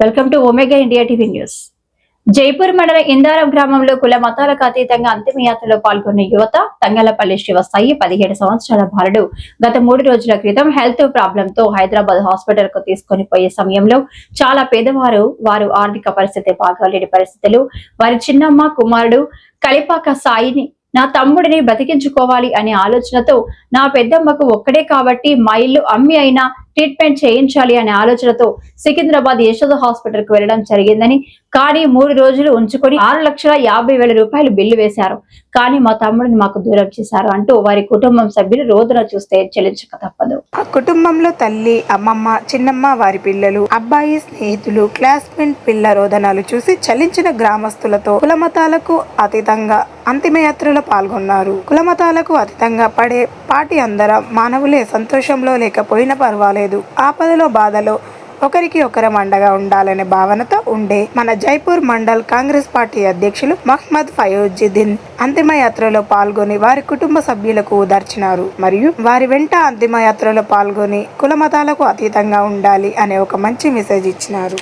Welcome to omega India TV news. Jaipur మండల ఇందారం గ్రామంలో కుల మతాలకు అతీతంగా అంతిమయాత్రలో పాల్గొన్న యువత తంగలపల్లి శివసాయి 17 సంవత్సరాల బాలుడు గత 3 రోజుల క్రితం హెల్త్ ప్రాబ్లం తో హైదరాబాద్ హాస్పిటల్ కు తీసుకుని పోయే సమయంలో చాలా పేదవారు వారు ఆర్థిక పరిస్థితి బాగాలేని పరిస్థితులు వారి చిన్నమ్మ కుమారుడు కలిపాక సాయిని నా తమ్ముడిని బ్రతికించుకోవాలి అనే ఆలోచనతో నా పెద్దమ్మకు ఒక్కడే కాబట్టి మా ఇల్లు అమ్మి అయినా ట్రీట్మెంట్ చేయించాలి అనే ఆలోచనతో సికింద్రాబాద్ యశోద హాస్పిటల్ కు వెళ్లడం జరిగిందని, కానీ 3 రోజులు ఉంచుకొని 6,50,000 రూపాయలు బిల్లు వేశారు. కానీ మా తమ్ముడిని మాకు దూరం చేశారు అంటూ వారి కుటుంబం సభ్యులు రోదన చూస్తే చెల్లించక తప్పదు. ఆ కుటుంబంలో తల్లి, అమ్మమ్మ, చిన్నమ్మ, వారి పిల్లలు, అబ్బాయి స్నేహితులు, క్లాస్మేట్ పిల్ల రోదనాలు చూసి చలించిన గ్రామస్తులతో కులమతాలకు అతీతంగా అంతిమయాత్రలో పాల్గొన్నారు. కులమతాలకు అతీతంగా పడే పాటి అందరం మానవులే. సంతోషంలో లేకపోయినా పర్వాలేదు, ఆపదలో బాధలో ఒకరికి ఒకరం అండగా ఉండాలనే భావనతో ఉండే మన జైపూర్ మండల్ కాంగ్రెస్ పార్టీ అధ్యక్షులు మహమ్మద్ ఫయోజుద్దీన్ అంతిమయాత్రలో పాల్గొని వారి కుటుంబ సభ్యులకు ఓదార్చినారు. మరియు వారి వెంట అంతిమయాత్రలో పాల్గొని కుల మతాలకు అతీతంగా ఉండాలి అనే ఒక మంచి మెసేజ్ ఇచ్చినారు.